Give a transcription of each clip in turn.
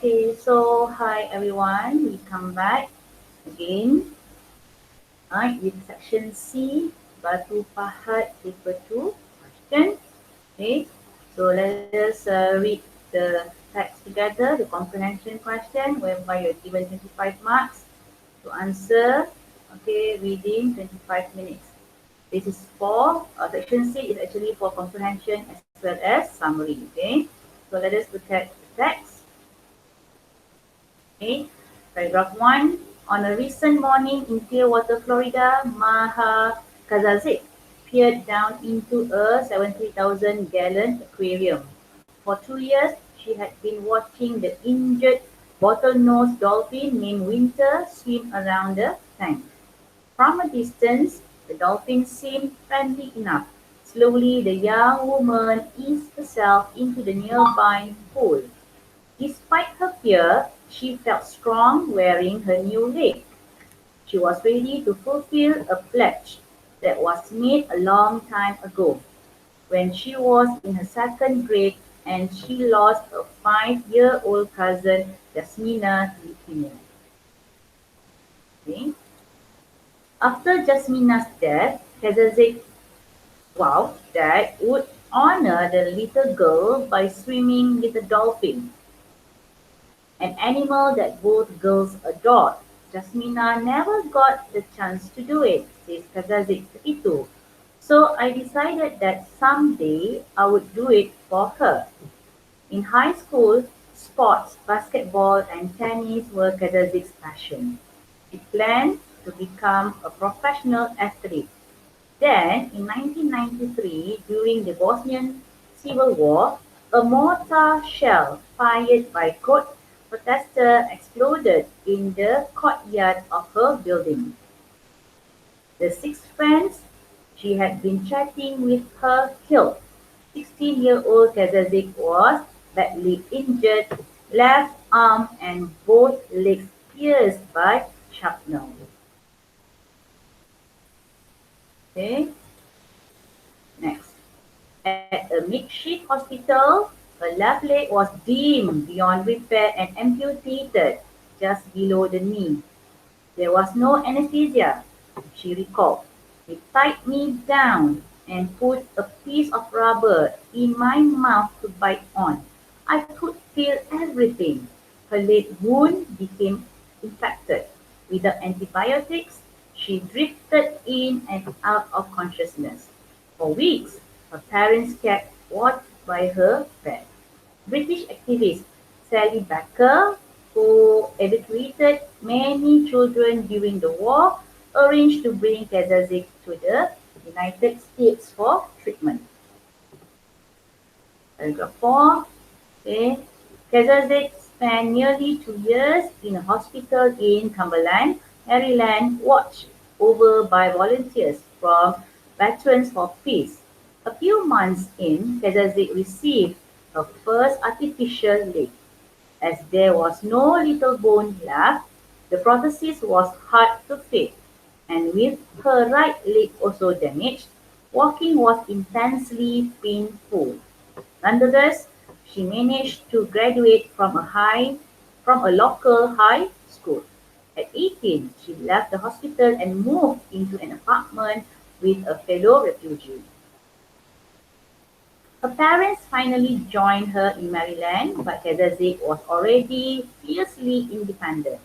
Okay, so hi everyone, we come back again, right, with section C, Batu Pahat paper 2 question. Okay, so let us read the text together, the comprehension question, whereby you're given 25 marks to answer, okay, within 25 minutes. This is for, section C is actually for comprehension as well as summary, okay. So let us look at the text. Okay, paragraph 1. On a recent morning in Clearwater, Florida, Maha Kazazik peered down into a 70,000-gallon aquarium. For 2 years, she had been watching the injured bottlenose dolphin named Winter swim around the tank. From a distance, the dolphin seemed friendly enough. Slowly, the young woman eased herself into the nearby pool. Despite her fear, she felt strong wearing her new leg. She was ready to fulfill a pledge that was made a long time ago, when she was in her second grade and she lost a 5-year-old cousin, Jasmina, to leukemia. Okay. After Jasmina's death, Kazazik vowed that would honor the little girl by swimming with the dolphin, an animal that both girls adored. Jasmina never got the chance to do it, says Kazazik itu. So I decided that someday I would do it for her. In high school, sports, basketball and tennis were Kazazik's passion. She planned to become a professional athlete. Then, in 1993, during the Bosnian Civil War, a mortar shell fired by court protesters exploded in the courtyard of her building. The 6 friends she had been chatting with her killed. 16-year-old Kazazik was badly injured, left arm and both legs pierced by shrapnel. Okay, next. At a makeshift hospital, her left leg was dim beyond repair and amputated just below the knee. There was no anesthesia, she recalled. They tied me down and put a piece of rubber in my mouth to bite on. I could feel everything. Her leg wound became infected. Without antibiotics, she drifted in and out of consciousness. For weeks, her parents kept watch by her bed. British activist Sally Baker, who evacuated many children during the war, arranged to bring Kazazik to the United States for treatment. Paragraph 4. Okay. Kazazik spent nearly 2 years in a hospital in Cumberland, Maryland, watched over by volunteers from Veterans for Peace. A few months in, Kazazik received her first artificial leg. As there was no little bone left, the prosthesis was hard to fit, and with her right leg also damaged, walking was intensely painful. Nonetheless, she managed to graduate from a local high school. At 18, she left the hospital and moved into an apartment with a fellow refugee. Her parents finally joined her in Maryland, but Kazazik was already fiercely independent.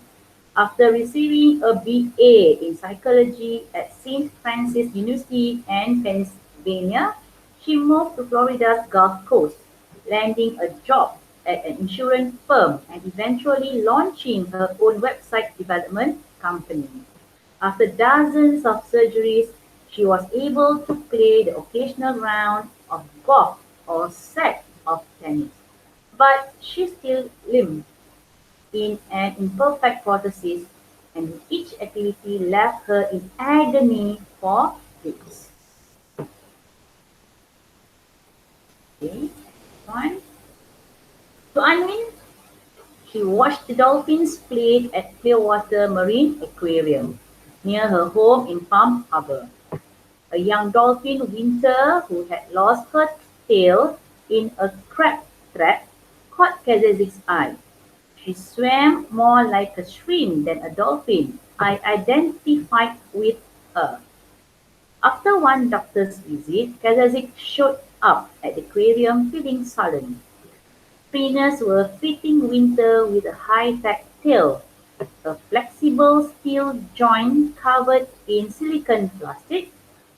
After receiving a BA in psychology at Saint Francis University in Pennsylvania, she moved to Florida's Gulf Coast, landing a job at an insurance firm and eventually launching her own website development company. After dozens of surgeries, she was able to play the occasional round of golf or set of tennis, but she still limped in an imperfect prosthesis, and each activity left her in agony for weeks. Okay, one. To unwind, she watched the dolphins play at Clearwater Marine Aquarium near her home in Palm Harbor. A young dolphin, Winter, who had lost her tail in a crab trap, caught Kazazik's eye. She swam more like a shrimp than a dolphin. I identified with her. After one doctor's visit, Kazazik showed up at the aquarium feeling sullen. Trainers were fitting Winter with a high-tech tail, a flexible steel joint covered in silicone plastic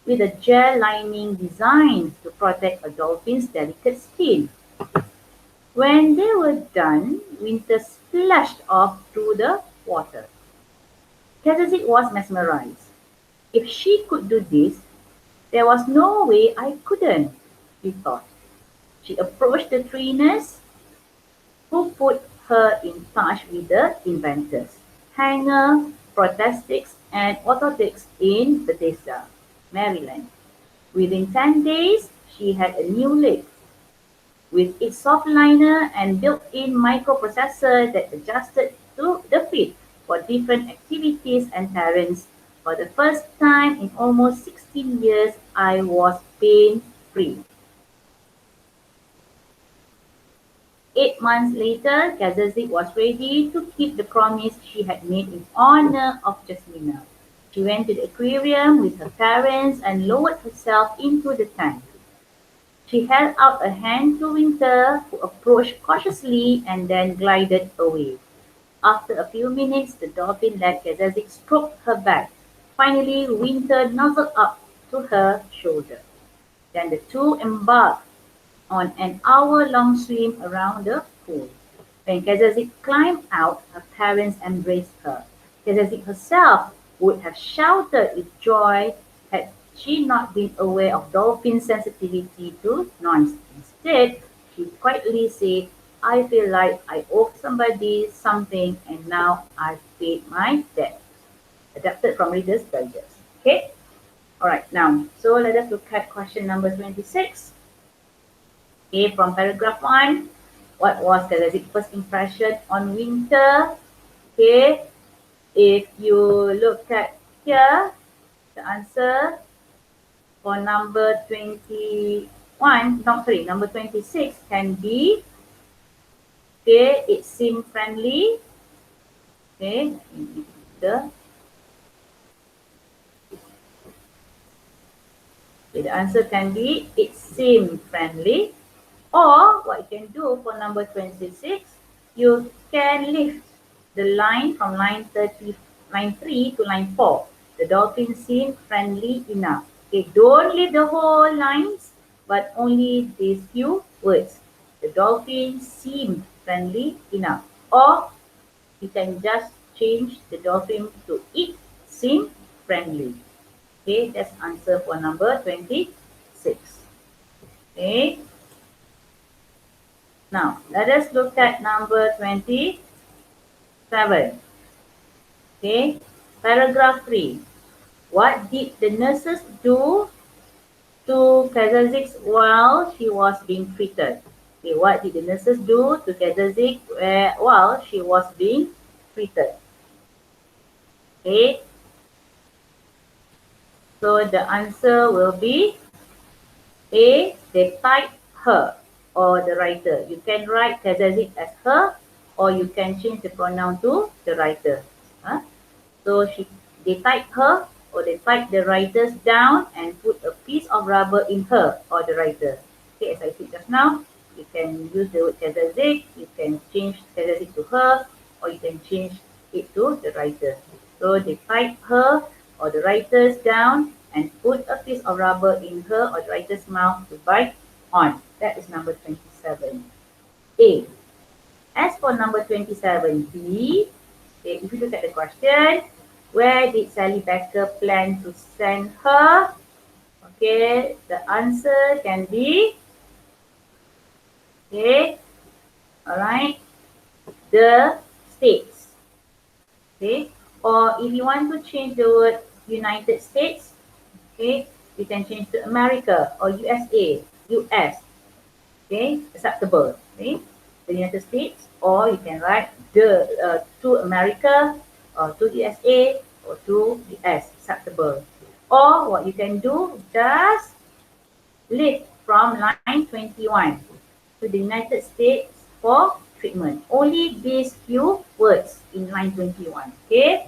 with a gel lining designed to protect a dolphin's delicate skin. When they were done, Winter splashed off through the water. Kazazik was mesmerized. If she could do this, there was no way I couldn't, she thought. She approached the trainers, who put her in touch with the inventors, Hanger, Protestics, and Orthotics in Bethesda, Maryland. Within 10 days, she had a new leg with its soft liner and built-in microprocessor that adjusted to the fit for different activities and terrains. For the first time in almost 16 years, I was pain-free. 8 months later, Kazazik was ready to keep the promise she had made in honor of Jasmina. She went to the aquarium with her parents and lowered herself into the tank. She held out a hand to Winter, who approached cautiously and then glided away. After a few minutes, the dolphin let Kazazik stroke her back. Finally, Winter nuzzled up to her shoulder. Then the two embarked on an hour-long swim around the pool. When Kazazik climbed out, her parents embraced her. Kazazik herself would have shouted with joy had she not been aware of dolphin sensitivity to noise. Instead, she quietly said, I feel like I owe somebody something and now I've paid my debt. Adapted from Reader's Digest. Okay? Alright, now, so let us look at question number 26. Okay, from paragraph 1, what was Kazazik's first impression on Winter? Okay, if you look at here, the answer for number 21, no, sorry, number 26 can be, okay, it seemed friendly. Okay, the answer can be, it seemed friendly. Or what you can do for number 26, you can lift the line from line 3 to line 4. The dolphin seemed friendly enough. Okay, don't leave the whole lines, but only these few words. The dolphin seemed friendly enough. Or you can just change the dolphin to it seemed friendly. Okay, that's answer for number 26. Okay. Now, let us look at number 27. Okay, paragraph 3. What did the nurses do to Kazazik while she was being treated? Okay, what did the nurses do to Kazazik while she was being treated? Okay, so the answer will be A, they tied her, or the writer. You can write Kazazik as her, or you can change the pronoun to the writer. So they tied her, or they tied the writers down and put a piece of rubber in her, or the writer. Okay, as I said just now, you can use the word Kazazik, you can change Kazazik to her, or you can change it to the writer. So they tied her, or the writers down, and put a piece of rubber in her or the writer's mouth to bite on. That is number 27. A. As for number 27, B, okay, if you look at the question, where did Sally Becker plan to send her? Okay, the answer can be, okay, alright, the States. Okay, or if you want to change the word United States, okay, you can change to America or USA, US. Okay, acceptable. Okay, the United States, or you can write the to America or to USA or to US, acceptable. Or what you can do, just lift from line 21 to the United States for treatment. Only these few words in line 21. Okay,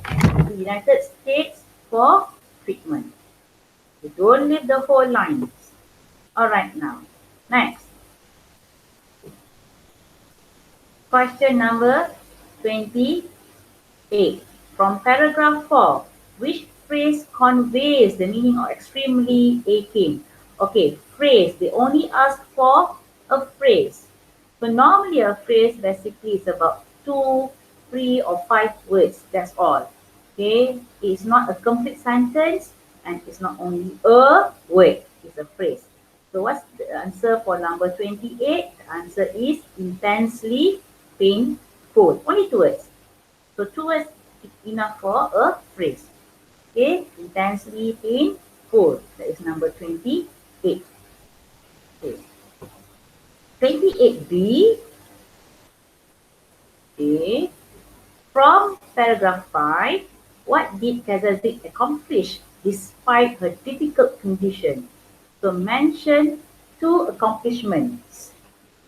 the United States for treatment. You don't leave the whole lines. Alright, now next. Question number 28. From paragraph 4, which phrase conveys the meaning of extremely aching? Okay, phrase. They only ask for a phrase. So normally a phrase basically is about 2, 3 or 5 words. That's all. Okay, it's not a complete sentence and it's not only a word. It's a phrase. So what's the answer for number 28? The answer is intensely painful. Only 2 words. So 2 words is enough for a phrase. Okay, intensely painful. That is number 28. Okay. 28B. Okay. From paragraph 5, what did Kazazik accomplish despite her difficult condition? So mention 2 accomplishments.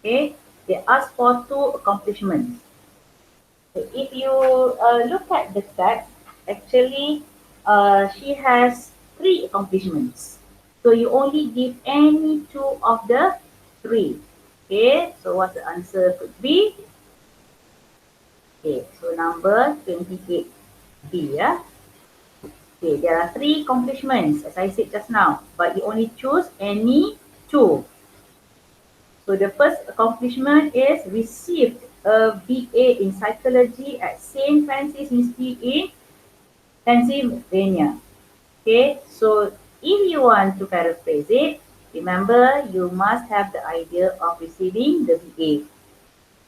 Okay, they ask for 2 accomplishments. So if you look at the text, actually she has 3 accomplishments. So you only give any 2 of the 3. Okay, so what the answer could be? Okay, so number 28B, yeah. Okay, there are 3 accomplishments as I said just now, but you only choose any 2. So the first accomplishment is received a BA in psychology at St. Francis Institute in Pennsylvania. Okay, so if you want to paraphrase it, remember you must have the idea of receiving the BA.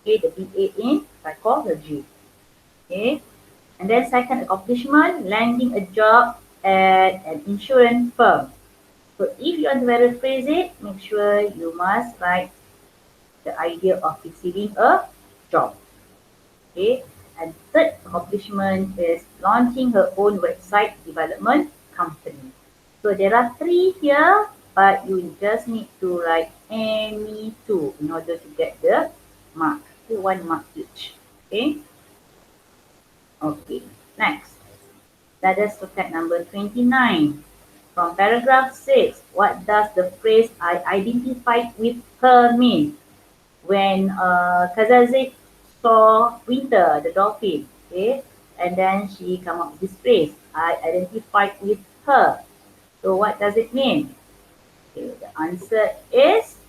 Okay, the BA in psychology. Okay, and then second accomplishment, landing a job at an insurance firm. So if you want to paraphrase it, make sure you must write the idea of receiving a job. Okay, and third accomplishment is launching her own website development company. So there are 3 here, but you just need to write any 2 in order to get the mark. 1 mark each. Okay. Okay. Next, let us look at number 29. From paragraph 6, what does the phrase "I identified with her" mean? When Kazazik saw Winter, the dolphin, okay, and then she come up with this phrase, "I identified with her." So what does it mean? Okay, the answer is,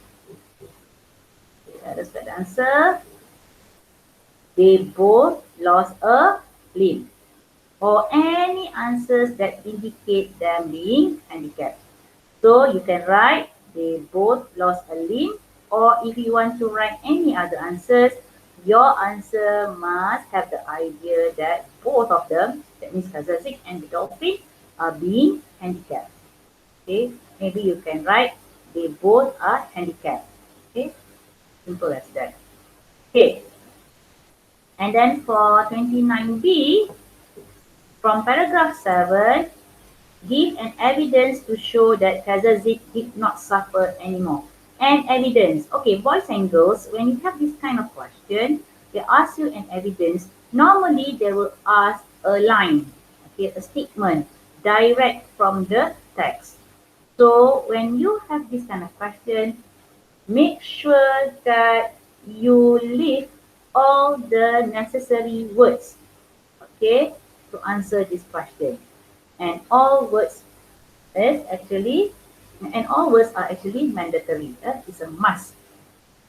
let us get the answer. They both lost a limb, or any answers that indicate them being handicapped. So you can write they both lost a limb, or if you want to write any other answers, your answer must have the idea that both of them, that means Kazazik and the dolphin, are being handicapped. Okay, maybe you can write they both are handicapped. Okay, simple as that. Okay, and then for 29B, from paragraph 7, give an evidence to show that Kazazik did not suffer anymore. An evidence. Okay, boys and girls, when you have this kind of question, they ask you an evidence. Normally, they will ask a line, okay, a statement, direct from the text. So when you have this kind of question, make sure that you leave all the necessary words, okay, to answer this question. And all words all words are actually mandatory. It's a must.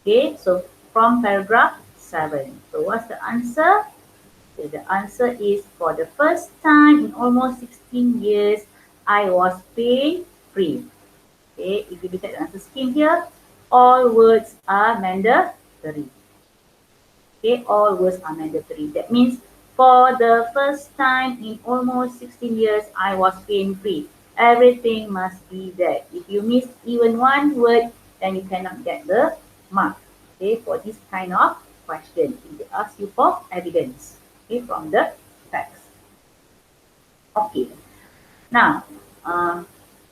Okay, so from paragraph 7. So what's the answer? Okay, the answer is, for the first time in almost 16 years, I was pain free. Okay, if you look at the answer scheme here, all words are mandatory. Okay, all words are mandatory. That means for the first time in almost 16 years, I was pain-free. Everything must be there. If you miss even one word, then you cannot get the mark. Okay, for this kind of question, if they ask you for evidence, okay, from the text. Okay, now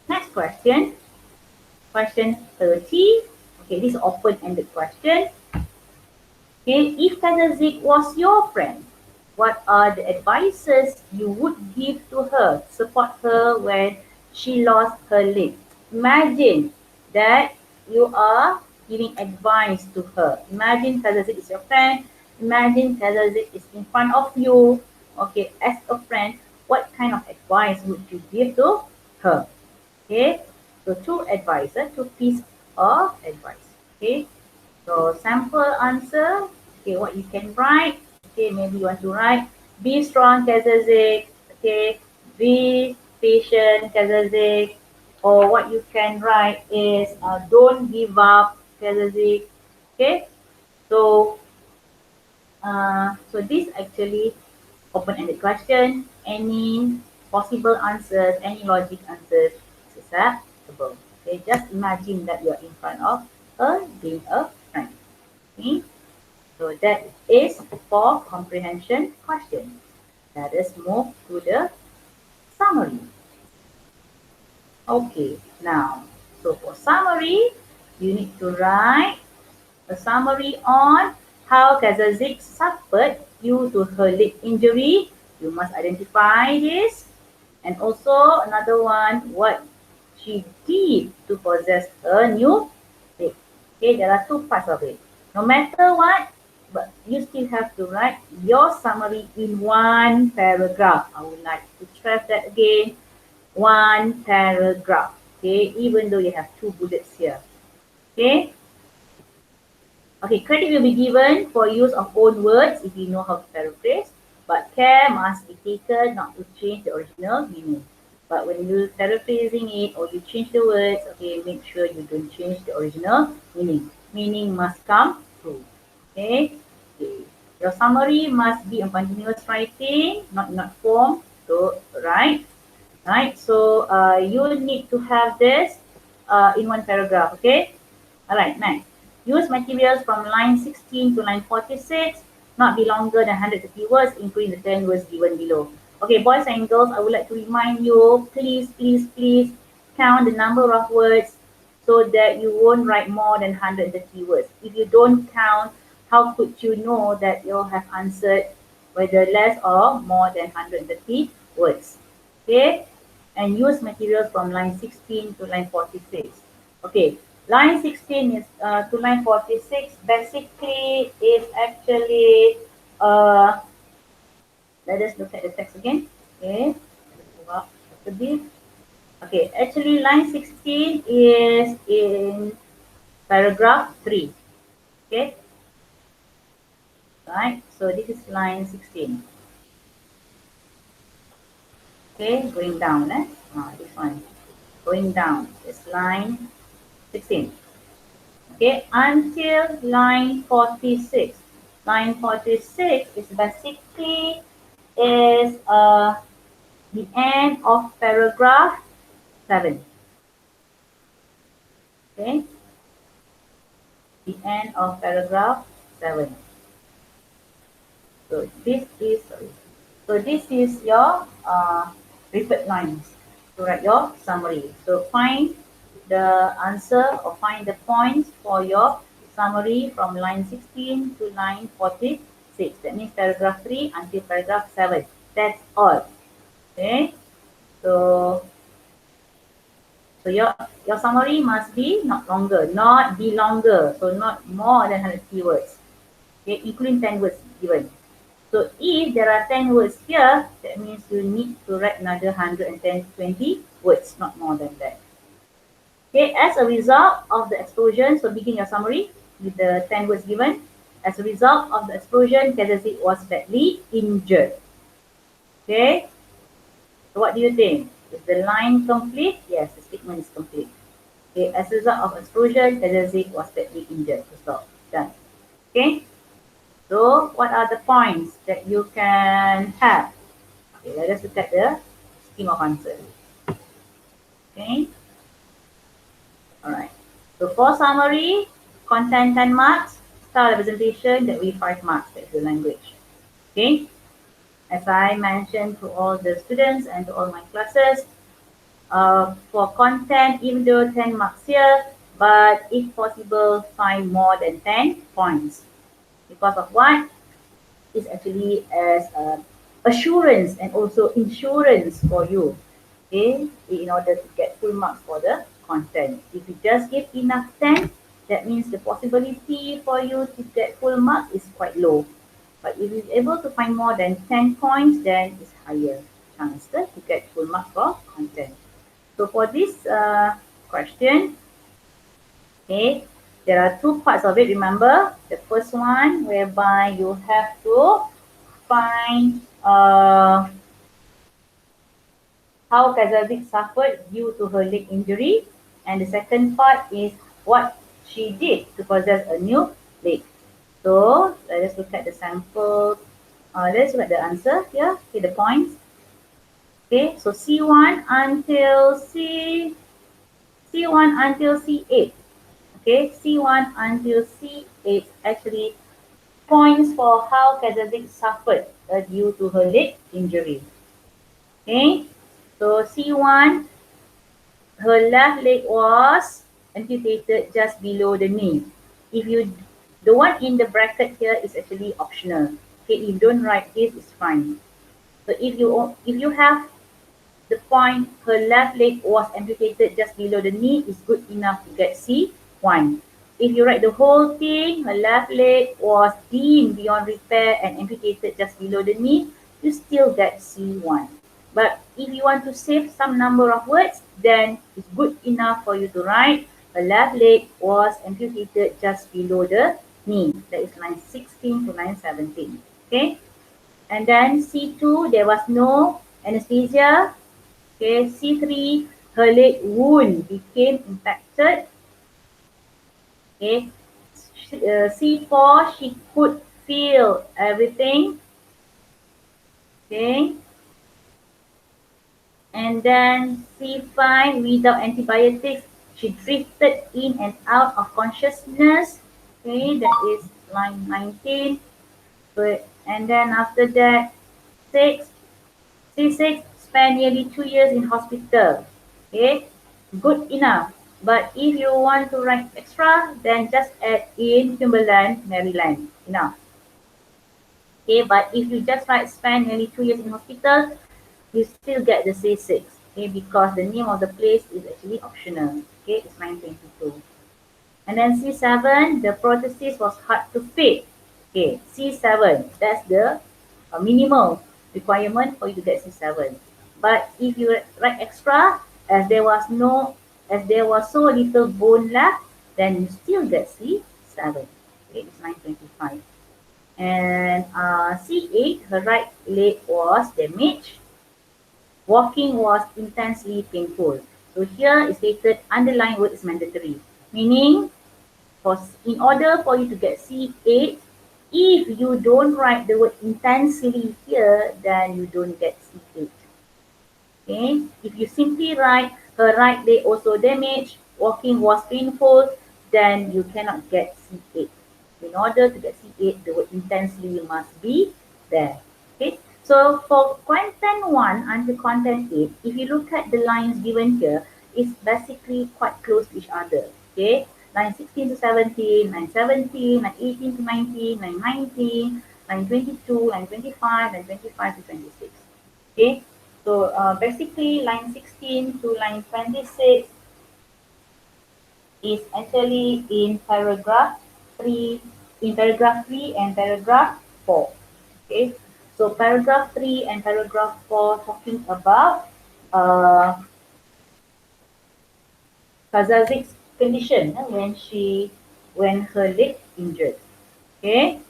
next question, question 30. Okay, this is open-ended question. Okay, if Kazakh was your friend, what are the advices you would give to her, support her when she lost her leg? Imagine that you are giving advice to her. Imagine Kazakh is your friend. Imagine Kazakh is in front of you. Okay, as a friend, what kind of advice would you give to her? Okay, so two advice, two piece of advice. Okay, so sample answer. Okay, what you can write. Okay, maybe you want to write, be strong, Kazakh. Okay, be patient, Kazakh. Or what you can write is, don't give up, Kazakh. Okay, so so this actually open-ended question. Any possible answers, any logic answers is acceptable. Okay, just imagine that you're in front of her being a friend. Okay, so that is for comprehension question. Let us move to the summary. Okay, now, so for summary, you need to write a summary on how Kazakh suffered due to her leg injury. You must identify this. And also another one, what she did to possess a new leg. Okay, there are two parts of it. No matter what, but you still have to write your summary in one paragraph. I would like to stress that again. One paragraph. Okay, even though you have two bullets here. Okay, okay, credit will be given for use of own words if you know how to paraphrase, but care must be taken not to change the original meaning. But when you're paraphrasing it or you change the words, okay, make sure you don't change the original meaning. Meaning must come through. Okay? Okay. Your summary must be a continuous writing, not form. So, right? So, you need to have this in one paragraph. Okay? All right, next. Use materials from line 16 to line 46, not be longer than 130 words, including the 10 words given below. Okay, boys and girls, I would like to remind you, please count the number of words so that you won't write more than 130 words. If you don't count, how could you know that you have answered whether less or more than 130 words? Okay, and use materials from line 16 to line 46. Okay, line 16 is to line 46 basically is actually, uh, let us look at the text again. Okay, move up a bit. Okay, actually line 16 is in paragraph 3. Okay, right, so this is line 16. Okay, going down, this one, going down, it's line 16. Okay, until line 46. Line 46 is basically is the end of paragraph 7. Okay, the end of paragraph 7. So this is your referred lines to write your summary. So find the answer or find the points for your summary from line 16 to line 46. That means paragraph 3 until paragraph 7. That's all. Okay. So your summary must be not be longer. So not more than 100 keywords. Okay, including 10 words given. So if there are 10 words here, that means you need to write another 110 20 words, not more than that. Okay, as a result of the explosion, so begin your summary with the 10 words given. As a result of the explosion, Kazakh was badly injured. Okay, so what do you think? Is the line complete? Yes, the statement is complete. Okay, as a result of explosion, Kazakh was badly injured. So stop. Done. Okay, so what are the points that you can have? Okay, let us look at the scheme of answer. Okay, all right. So for summary, content 10 marks, style representation that will be 5 marks, that's the language. Okay, as I mentioned to all the students and to all my classes, for content, even though 10 marks here, but if possible, find more than 10 points. Because of what? It's actually as assurance and also insurance for you, okay, in order to get full marks for the content. If you just give enough 10, that means the possibility for you to get full marks is quite low. But if you're able to find more than 10 points, then it's higher chance to get full marks for content. So for this question, okay, there are two parts of it, remember. The first one whereby you have to find how Kazazik suffered due to her leg injury, and the second part is what she did to possess a new leg. So let's look at the sample. Let's look at the answer here. Okay, the points. Okay, so C1 until C1 until C8. Okay, C1 until C8 actually points for how Kazazik suffered due to her leg injury. Okay, so C1, her left leg was amputated just below the knee. If you, the one in the bracket here is actually optional. Okay, if you don't write this, it's fine. So if you have the point, her left leg was amputated just below the knee, is good enough to get C1. If you write the whole thing, her left leg was deemed beyond repair and amputated just below the knee, you still get C1. But if you want to save some number of words, then it's good enough for you to write her left leg was amputated just below the knee. That is line 16 to line 17. Okay. And then C2, there was no anesthesia. Okay, C3, her leg wound became infected. Okay, C4, she could feel everything. Okay, and then C5, without antibiotics, she drifted in and out of consciousness. Okay, that is line 19. But, and then after that, C6 spent nearly 2 years in hospital. Okay, good enough. But if you want to write extra, then just add in Cumberland, Maryland. Enough. Okay, but if you just write spent nearly 2 years in hospital, you still get the C6. Okay, because the name of the place is actually optional. Okay, it's 922. And then C7, the prosthesis was hard to fit. Okay, C7, that's the minimal requirement for you to get C7. But if you write extra, as there was so little bone left, then you still get C7. Okay, it's 925. And C8, her right leg was damaged. Walking was intensely painful. So here is stated underline word is mandatory, meaning in order for you to get C8, if you don't write the word intensely here, then you don't get C8. Okay, if you simply write her right leg also damaged, walking was painful, then you cannot get C8. In order to get C8, the word intensely must be there. Okay, so for content 1 until content 8, if you look at the lines given here, it's basically quite close to each other. Okay, line 16 to 17, line 17, line 18 to 19, line 19, line 22, line 25, line 25 to 26. Okay, so basically line 16 to line 26 is actually in paragraph 3, and paragraph 4. Okay, so paragraph 3 and paragraph 4 talking about Kazazik's condition when her leg injured. Okay,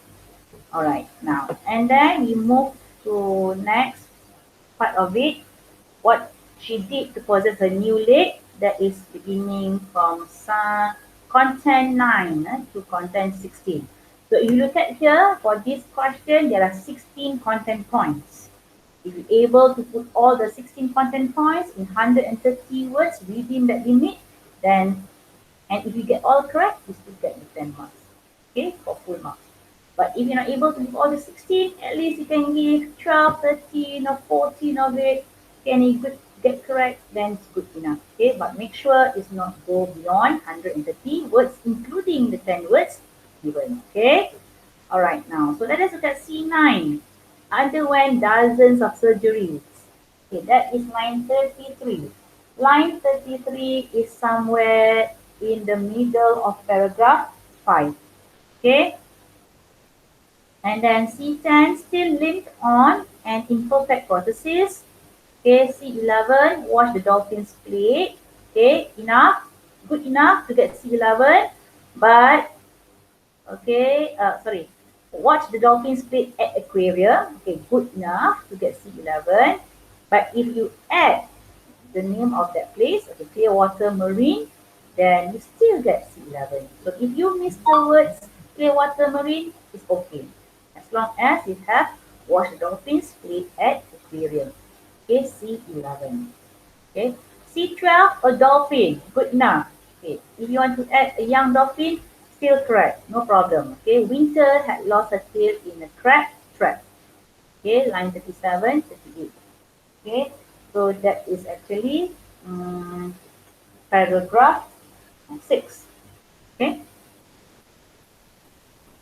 all right, now and then we move to next part of it, what she did to possess her new leg. That is beginning from content 9 to content 16. So if you look at here, for this question, there are 16 content points. If you're able to put all the 16 content points in 130 words within that limit, then, and if you get all correct, you still get the 10 marks, okay, for full marks. But if you're not able to give all the 16, at least you can give 12, 13, or 14 of it. Can you get correct, then it's good enough. Okay, but make sure it's not go beyond 130 words, including the 10 words given. Okay. Alright, now, so let us look at C9. Underwent dozens of surgeries. Okay, that is line 33. Line 33 is somewhere in the middle of paragraph 5. Okay, and then C10 still linked on an imperfect prosthesis. Okay, C11 watch the dolphins play. Okay, enough, good enough to get C11, but okay, sorry, watch the dolphins play at aquarium. Okay, good enough to get C11, but if you add the name of that place, okay, Clearwater Marine, then you still get C11. So if you miss the words Clearwater Marine, it's okay. As long as you have watch the dolphins play at aquarium. Okay, C11. Okay, C12, a dolphin, good enough. Okay, if you want to add a young dolphin, still correct, no problem. Okay, Winter had lost her tail in a crab trap. Okay, line 37, 38. Okay, so that is actually paragraph 6. Okay.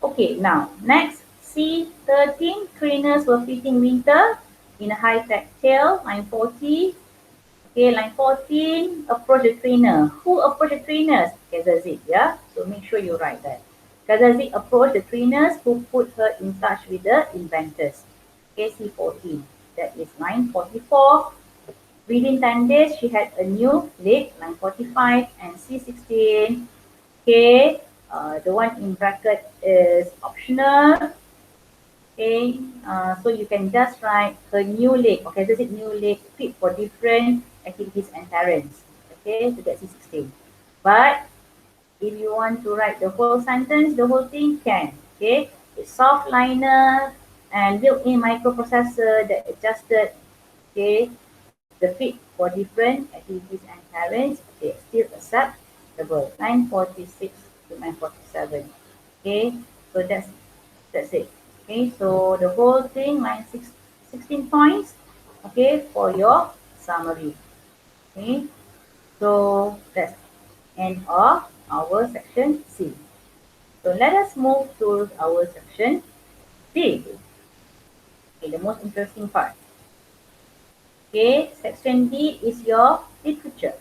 Okay, now next C13, trainers were fitting Winter in a high-tech tail, line 40. Okay, line 14, approach the trainer. Who approached the trainers? Kazazik, yeah? So make sure you write that. Kazazik approached the trainers who put her in touch with the inventors. Okay, C14. That is line 44. Within 10 days, she had a new leg, line 45, and C16. Okay, the one in bracket is optional. Okay, so you can just write her new leg. Okay, this is new leg fit for different activities and parents. Okay, so that's C16. But if you want to write the whole sentence, the whole thing can. Okay, it's soft liner and built-in microprocessor that adjusted. Okay, the fit for different activities and parents. Okay, still acceptable. 946 to 947. Okay, so that's it. Okay, so the whole thing, 16 points, okay, for your summary. Okay, so that's end of our section C. So let us move to our section D. Okay, the most interesting part. Okay, section D is your literature.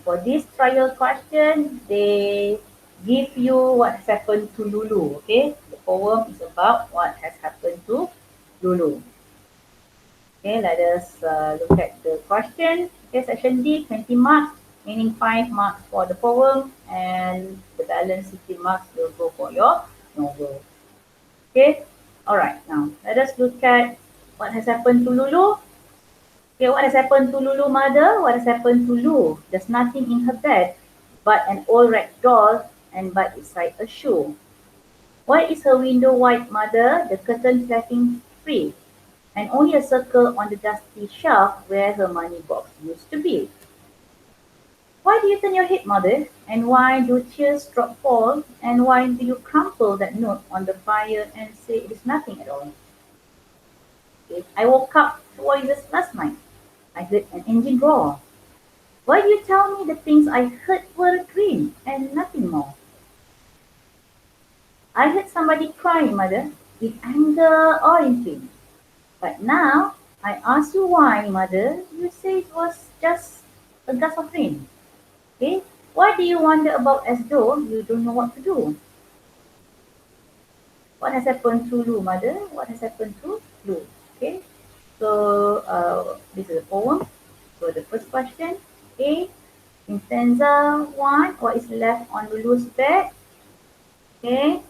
For this trial question, they give you what has happened to Lulu. Okay, the poem is about what has happened to Lulu. Okay, let us look at the question. Okay, section D, 20 marks, meaning 5 marks for the poem, and the balance 15 marks will go for your novel. Okay, all right. Now let us look at what has happened to Lulu. Okay, what has happened to Lulu mother? What has happened to Lu? There's nothing in her bed but an old rag doll and by its side a shoe. Why is her window white, mother? The curtain flapping free, and only a circle on the dusty shelf where her money box used to be. Why do you turn your head, mother? And why do tears drop fall? And why do you crumple that note on the fire and say it is nothing at all? Okay, I woke up twice last night. I heard an engine roar. Why do you tell me the things I heard were a dream and nothing more? I heard somebody cry, mother, in anger or in pain. But now I ask you why, mother, you say it was just a gust of rain. Okay? Why do you wonder about as though you don't know what to do? What has happened to Lu, mother? What has happened to Lu? Okay? So this is a poem. So the first question, A, in stanza 1, what is left on Lulu's bed? Okay.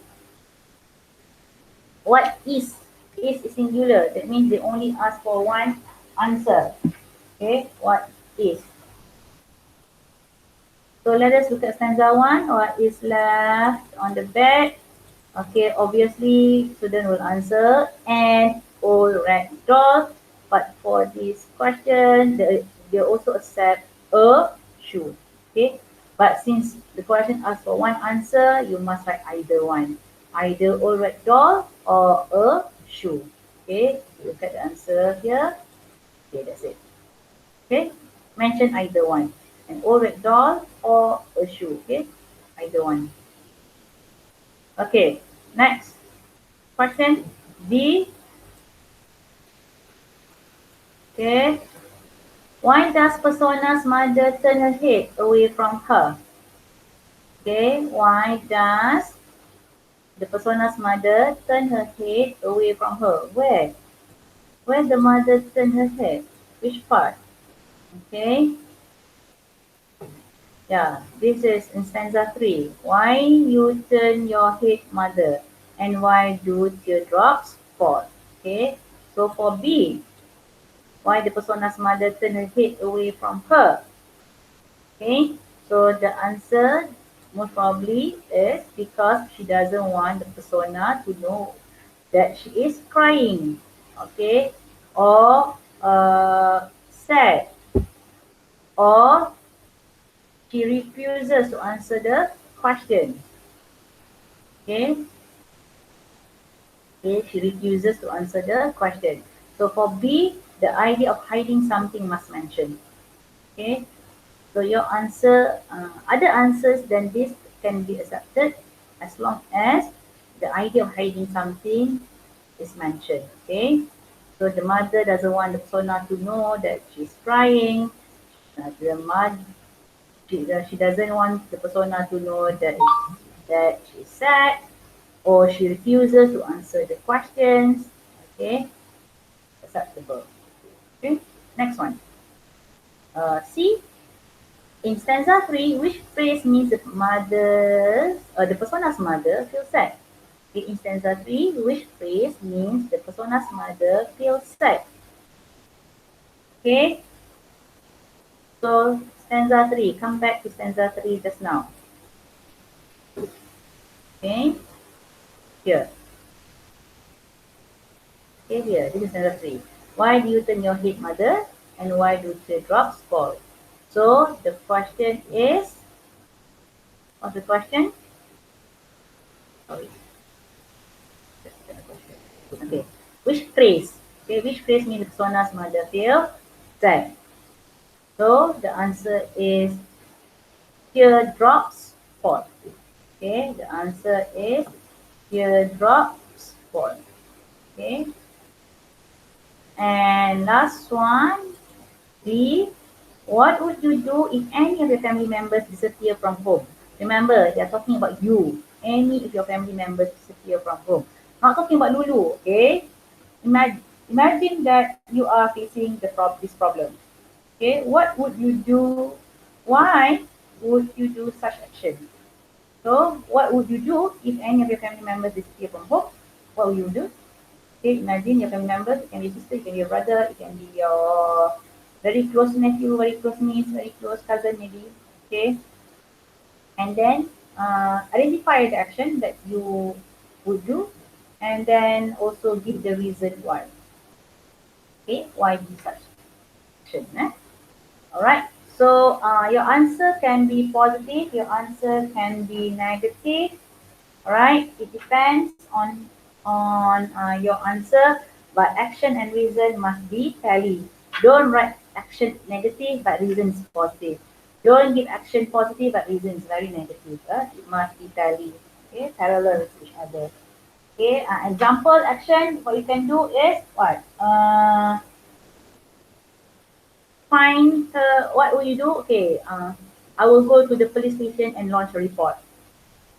What is? Is singular. That means they only ask for one answer. Okay. What is? So let us look at stanza 1. What is left on the bed? Okay. Obviously, student will answer an old rag doll. But for this question, they also accept a shoe. Okay. But since the question asks for one answer, you must write either one. Either old rag doll or a shoe. Okay, look at the answer here. Okay, that's it. Okay, mention either one. An old rag doll or a shoe. Okay, either one. Okay, next. Question B. Okay. Why does Persona's mother turn her head away from her? Okay. Why does the Persona's mother turn her head away from her? Where? Where the mother turn her head? Which part? Okay. Yeah, this is in stanza 3. Why you turn your head, mother? And why do teardrops fall? Okay. So for B, why the Persona's mother turn her head away from her? Okay. So the answer most probably is because she doesn't want the persona to know that she is crying. Okay. Or sad. Or she refuses to answer the question. Okay. Okay, she refuses to answer the question. So for B, the idea of hiding something must mention. Okay. So your answer, other answers than this can be accepted as long as the idea of hiding something is mentioned. Okay. So the mother doesn't want the persona to know that she's crying. The mother, she doesn't want the persona to know that she's sad, or she refuses to answer the questions. Okay, acceptable. Okay, next one. C. In stanza 3, which phrase means the persona's mother feels sad? Okay, in stanza 3, which phrase means the persona's mother feels sad? Okay, so stanza 3, come back to stanza 3 just now. Okay, here. Okay, here, this is stanza 3. Why do you turn your head, mother? And why do teardrops fall? So the question is, what's the question? Sorry. Okay. Which phrase? Okay, which phrase means the persona's mother feel sad? So the answer is teardrops fall. Okay, the answer is teardrops fall. Okay. And last one, D. What would you do if any of your family members disappear from home? Remember, they are talking about you. Any of your family members disappear from home. Not talking about Lulu, okay? Imagine that you are facing this problem. Okay, what would you do? Why would you do such action? So, what would you do if any of your family members disappear from home? What will you do? Okay, imagine your family members. It can be sister, it can be your brother, it can be your very close nephew, very close niece, very close cousin, maybe. Okay, and then identify the action that you would do, and then also give the reason why. Okay, why do such action? Alright, so your answer can be positive, your answer can be negative. Alright, it depends on your answer, but action and reason must be tally. Don't write action negative but reason is positive. Don't give action positive but reason is very negative. It must be tally. Okay, parallel with each other. Okay, example action, what you can do is what? Find what will you do? Okay, I will go to the police station and launch a report.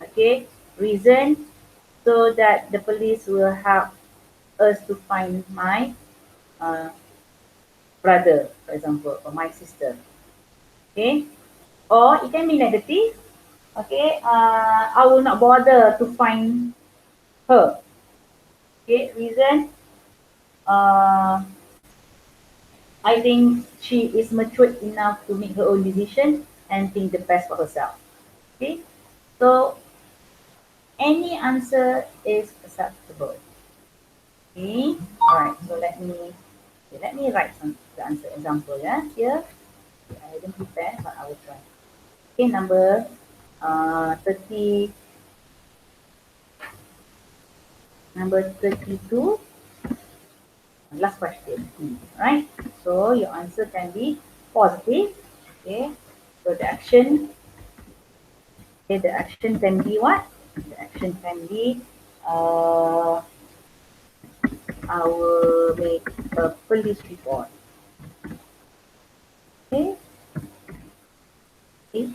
Okay, reason, so that the police will help us to find my uh, brother, for example, or my sister. Okay, or it can be negative. Okay, I will not bother to find her. Okay, reason, uh, I think she is matured enough to make her own decision and think the best for herself. Okay, so any answer is acceptable. Okay, all right. So let me write some the answer example. Yeah, here I didn't prepare, but I will try. Okay, number 30, number 32. Last question. Right. So your answer can be positive. Okay. So the action. Okay, the action can be what? The action can be I will make a police report. Okay, okay.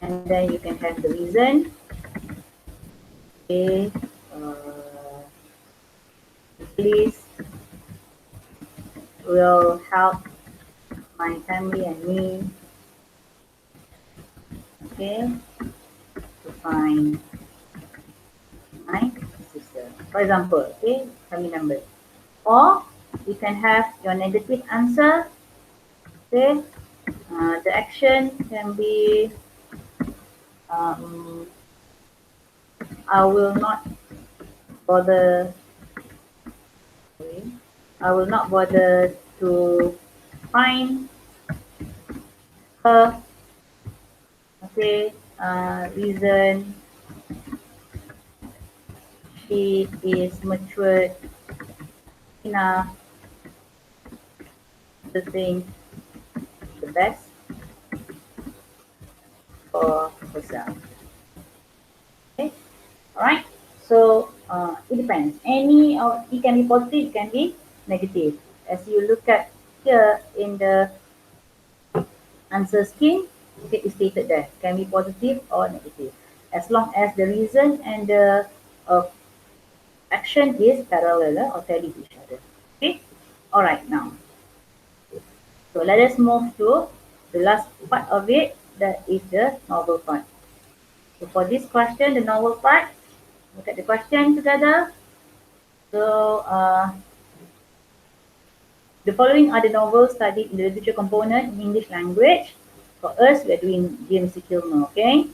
And then you can have the reason. Okay, the police will help my family and me, okay, to find my sister. For example, okay, family members. Or you can have your negative answer. Okay, the action can be um, I will not bother. Okay, I will not bother to find her. Okay, reason she is matured enough to think the best for herself. Okay, all right. So it depends. Any it can be positive, it can be negative. As you look at here in the answer scheme, okay, it's stated there can be positive or negative, as long as the reason and the uh, action is parallel or tally to each other. Okay, all right now. So let us move to the last part of it. That is the novel part. So for this question, the novel part, look at the question together. So the following are the novels studied in the literature component in English language. For us, we are doing James Kilmer, okay?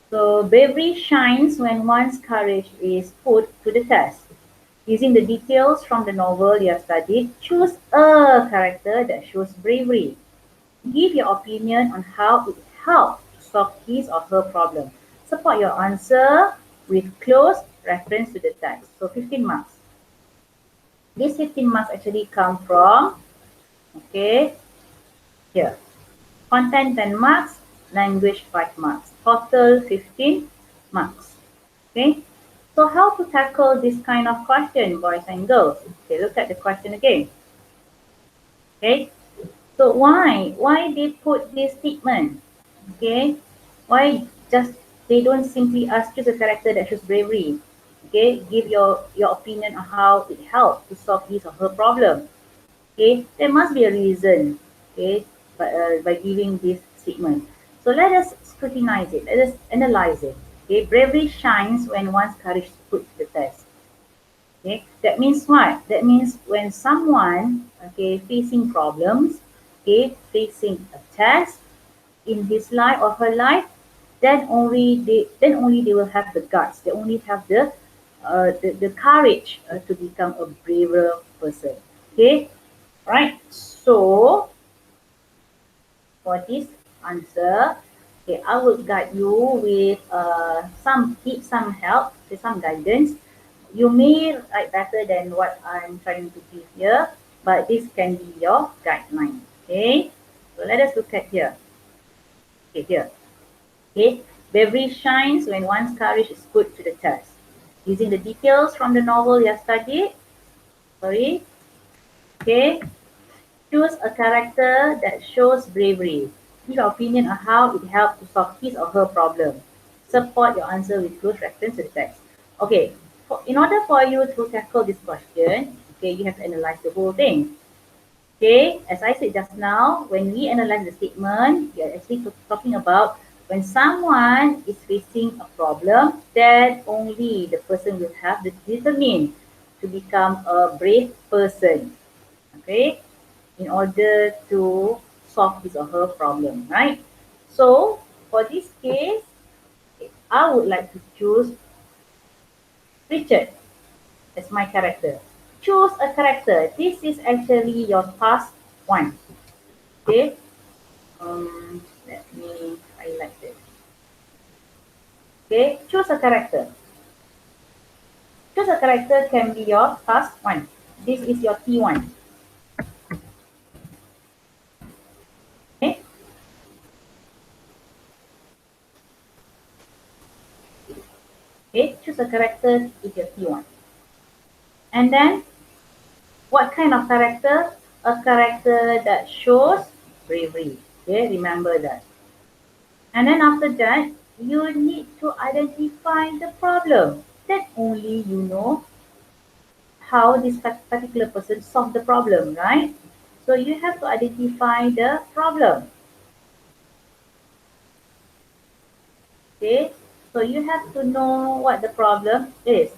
So bravery shines when one's courage is put to the test. Using the details from the novel you have studied, choose a character that shows bravery. Give your opinion on how it helped to solve his or her problem. Support your answer with close reference to the text. So 15 marks. These 15 marks actually come from, okay, here. Content 10 marks, language 5 marks. Total 15 marks. Okay. So how to tackle this kind of question, boys and girls? Okay, look at the question again. Okay. So why they put this statement? Okay. Why just they don't simply ask choose a character that shows bravery? Okay, give your opinion on how it helped to solve his or her problem. Okay, there must be a reason. Okay, by giving this statement. So let us scrutinize it. Let us analyze it. Okay, bravery shines when one's courage is put to the test. Okay, that means what? That means when someone, okay, facing problems, okay, facing a test in his life or her life, then only they will have the guts. They only have the courage to become a braver person. Okay, right. So for this answer, okay, I will guide you with some tips, some help, okay, some guidance. You may write better than what I'm trying to give here, but this can be your guideline. Okay, so let us look at here. Okay, here. Okay, bravery shines when one's courage is put to the test. Using the details from the novel you have studied. Sorry. Okay, choose a character that shows bravery. Give your opinion on how it helped to solve his or her problem. Support your answer with close reference to the text. Okay, in order for you to tackle this question, okay, you have to analyze the whole thing. Okay, as I said just now, when we analyze the statement, we are actually talking about when someone is facing a problem, then only the person will have the determined to become a brave person. Okay, in order to solve his or her problem, right? So for this case, I would like to choose Richard as my character. Choose a character. This is actually your task one. Okay. Let me highlight this. Okay. Choose a character. Choose a character can be your task one. This is your T1. Okay. Okay. Choose a character is your T1. And then what kind of character? A character that shows bravery. Okay, remember that. And then after that, you need to identify the problem. Then only you know how this particular person solved the problem, right? So you have to identify the problem. Okay, so you have to know what the problem is.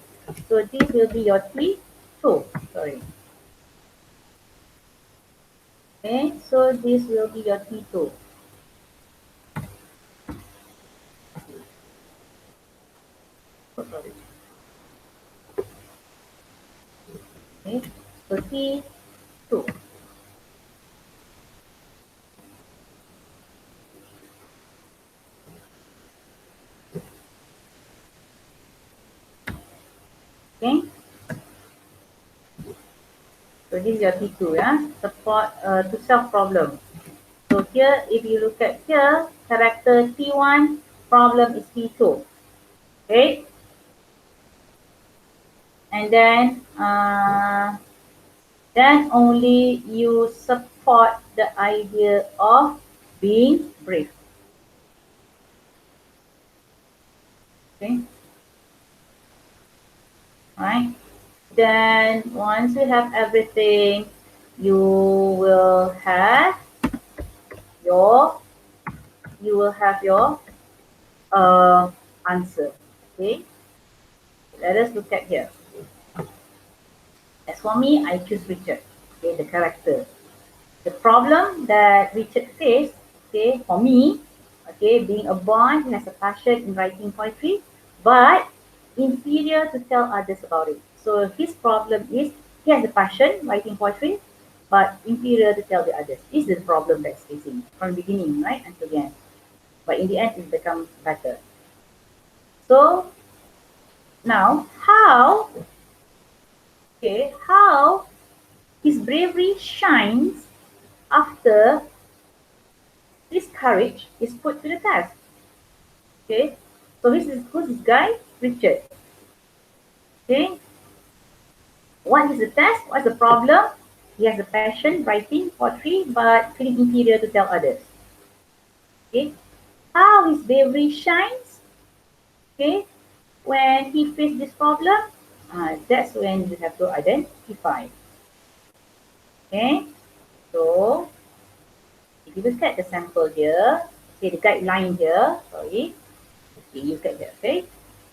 So this will be your T2. Sorry. Okay, so this will be your T2. Oh, sorry. Okay, so T2. Okay, so this is your T2, yeah. Support to solve problem. So here, if you look at here, character T1, problem is T2. Okay, and then only you support the idea of being brave. Okay, right? Then once you have everything, you will have your uh, answer. Okay, let us look at here. As for me, I choose Richard. Okay, the character. The problem that Richard faced, okay, for me, okay, being a boy who has a passion in writing poetry, but inferior to tell others about it. So his problem is he has a passion writing poetry, but inferior to tell the others. This is the problem that's facing from the beginning, right, until the end. But in the end, it becomes better. So now, how his bravery shines after his courage is put to the test. Okay, so who's this guy? Richard. Okay, what is the test? What's the problem? He has a passion writing poetry, but feeling inferior to tell others. Okay, how his bravery shines. Okay, when he faces this problem, that's when you have to identify. Okay, so if you look at the sample here, okay, the guideline here. Sorry, okay, you look at that. Okay,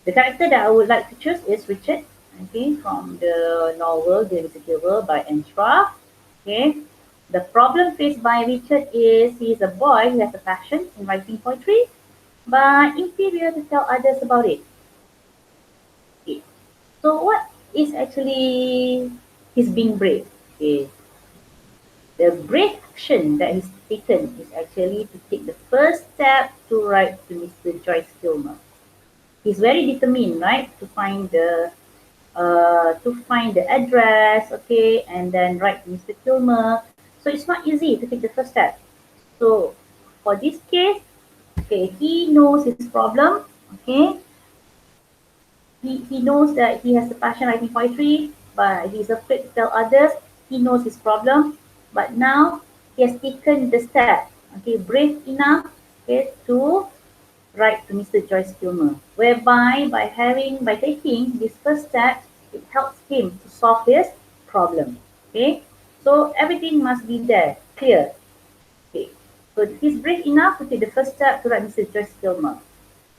the character that I would like to choose is Richard. Okay, from the novel The Insecure by Ansra. Okay, the problem faced by Richard is he is a boy who has a passion in writing poetry, but inferior to tell others about it. Okay, so what is actually his being brave? Okay, the brave action that he's taken is actually to take the first step to write to Mr. Joyce Kilmer. He's very determined, right, to find the address, okay, and then write to Mr. Kilmer. So it's not easy to take the first step. So for this case, okay, he knows his problem, okay. He knows that he has a passion writing poetry, but he's afraid to tell others. He knows his problem, but now he has taken the step, okay, brave enough, okay, to write to Mr. Joyce Kilmer, whereby by taking this first step, it helps him to solve his problem. Okay, so everything must be there, clear. Okay, so he's brave enough to take the first step to write Mr. Joyce Kilmer.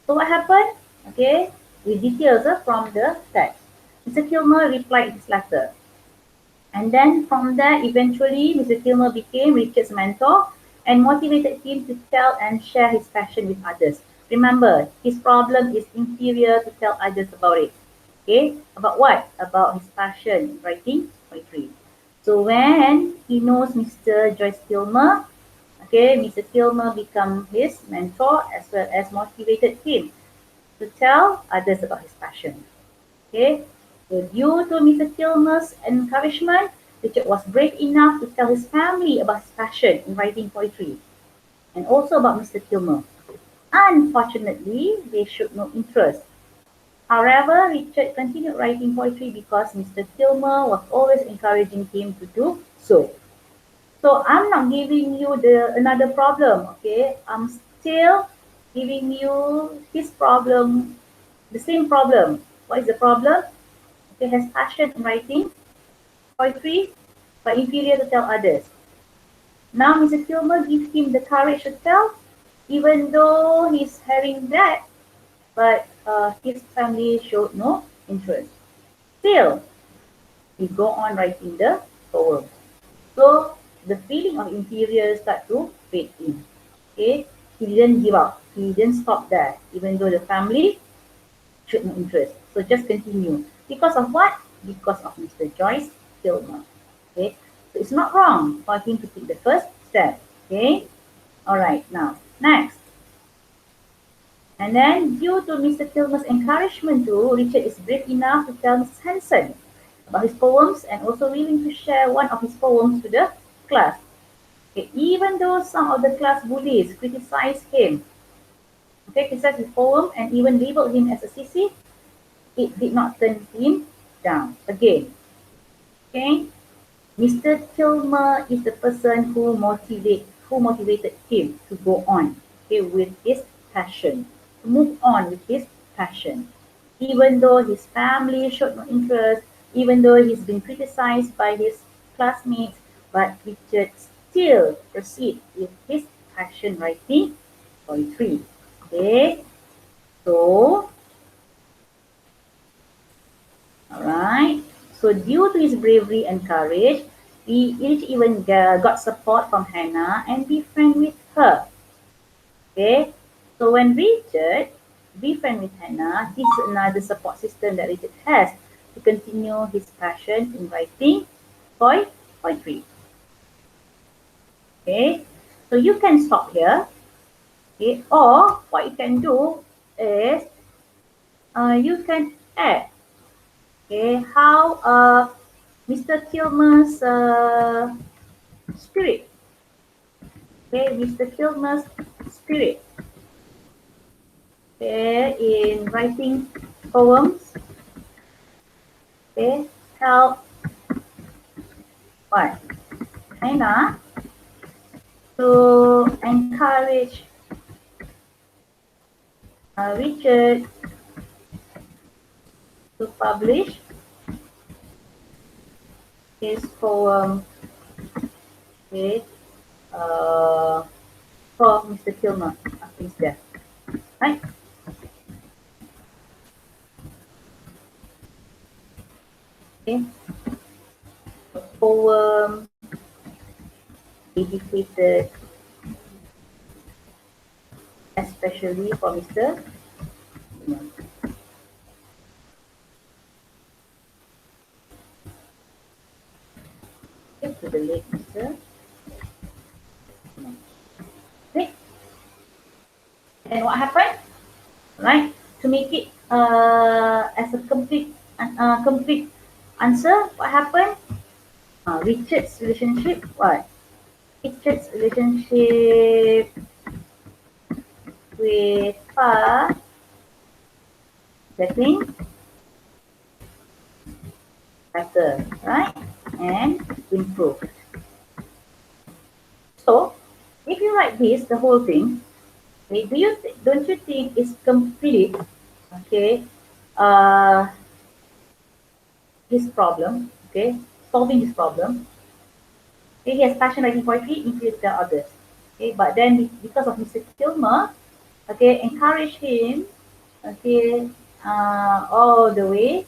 So what happened? Okay, with details from the text. Mr. Kilmer replied his letter. And then from there, eventually, Mr. Kilmer became Richard's mentor and motivated him to tell and share his passion with others. Remember, his problem is inferior to tell others about it. Okay, about what? About his passion in writing poetry. So when he knows Mr. Joyce Kilmer, okay, Mr. Kilmer become his mentor as well as motivated him to tell others about his passion. Okay, so due to Mr. Kilmer's encouragement, Richard was brave enough to tell his family about his passion in writing poetry and also about Mr. Kilmer. Unfortunately, they showed no interest. However, Richard continued writing poetry because Mr. Kilmer was always encouraging him to do so. So I'm not giving you the another problem, okay? I'm still giving you his problem, the same problem. What is the problem? He has passion in writing poetry, but inferior to tell others. Now Mr. Kilmer gives him the courage to tell, even though he's having that, but his family showed no interest. Still, he go on writing the poem. So the feeling of inferior start to fade in. Okay, he didn't give up. He didn't stop there, even though the family showed no interest. So just continue. Because of what? Because of Mr. Joyce Kilmer. Okay, so it's not wrong for him to take the first step. Okay, all right. Now next. And then, due to Mr. Kilmer's encouragement too, Richard is brave enough to tell Mrs. Hanson about his poems and also willing to share one of his poems to the class. Okay, even though some of the class bullies criticized him, okay, criticized his poem and even labeled him as a sissy, it did not turn him down again. Okay, Mr. Kilmer is the person who motivated him to go on, okay, with his passion, to move on with his passion. Even though his family showed no interest, even though he's been criticized by his classmates, but Richard still proceed with his passion writing poetry. Okay, so alright. So due to his bravery and courage, he even got support from Hannah and befriend with her. Okay. So when Richard befriend with Hannah, this is another support system that Richard has to continue his passion in writing poetry. Okay. So you can stop here. Okay. Or what you can do is you can add. Okay. How Mr. Kilmer's spirit. Okay, Mr. Kilmer's spirit. Okay, in writing poems. Okay, help what? Hannah to encourage Richard to publish his poem. Okay, for Mr. Kilmer after his death. Right? Okay, a poem dedicated especially for Mr. Kilmer. Okay, to the late Mr. Kilmer. Okay, and what happened? Right? To make it as a complete answer, what happened? Richard's relationship, what? Richard's relationship with her getting better, right? And improved. So, if you write this, the whole thing, okay, don't you think it's complete? Okay, uh, his problem, okay, solving his problem. Okay, he has passion writing poetry, inferior to others. Okay, but then because of Mr. Kilmer, okay, encourage him, okay, all the way.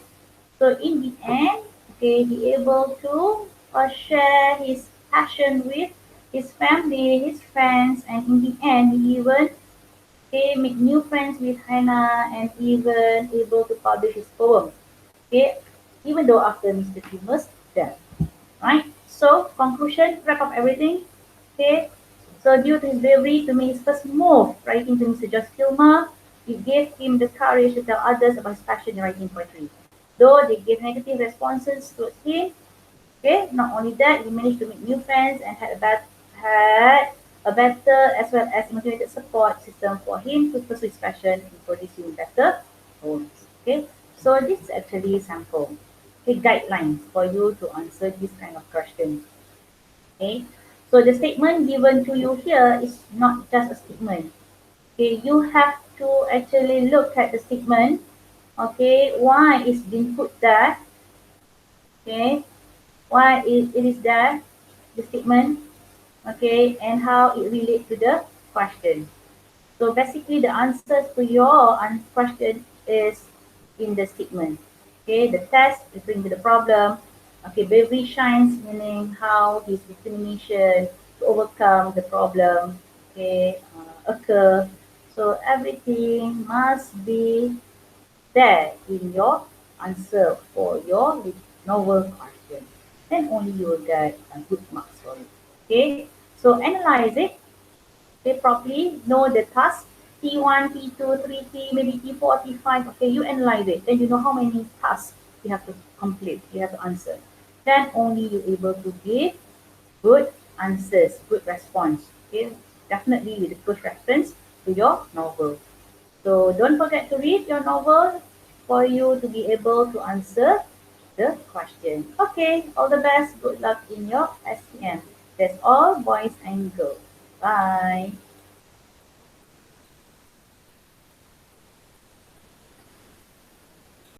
So in the end, okay, he able to share his passion with his family, his friends, and in the end, he even make new friends with Hannah and even able to publish his poems. Okay, even though after Mr. Kilmer's death. Right? So, conclusion, wrap up everything. Okay. So, due to his bravery to make his first move writing to Mr. Josh Kilmer, it gave him the courage to tell others about his passion in writing poetry. Though they gave negative responses towards him, okay, not only that, he managed to make new friends and had a better as well as motivated support system for him to pursue his passion in producing better poems. Okay. So this is actually sample, okay, guidelines for you to answer this kind of question. Okay, so the statement given to you here is not just a statement. Okay, you have to actually look at the statement. Okay, why it's been put there. Okay, why it is there, the statement. Okay, and how it relates to the question. So basically the answers to your question is in the statement. Okay, the test referring to the problem. Okay, baby shines meaning how his determination to overcome the problem, okay, occur. So everything must be there in your answer for your novel question. Then only you will get a good marks for it. Okay, so analyze it. Okay, properly know the task T1, T2, 3T, maybe T4, T5. Okay, you analyze it. Then you know how many tasks you have to complete, you have to answer. Then only you able to give good answers, good response. Okay, definitely with a good reference to your novel. So don't forget to read your novel for you to be able to answer the question. Okay, all the best. Good luck in your SPM. That's all, boys and girls. Bye.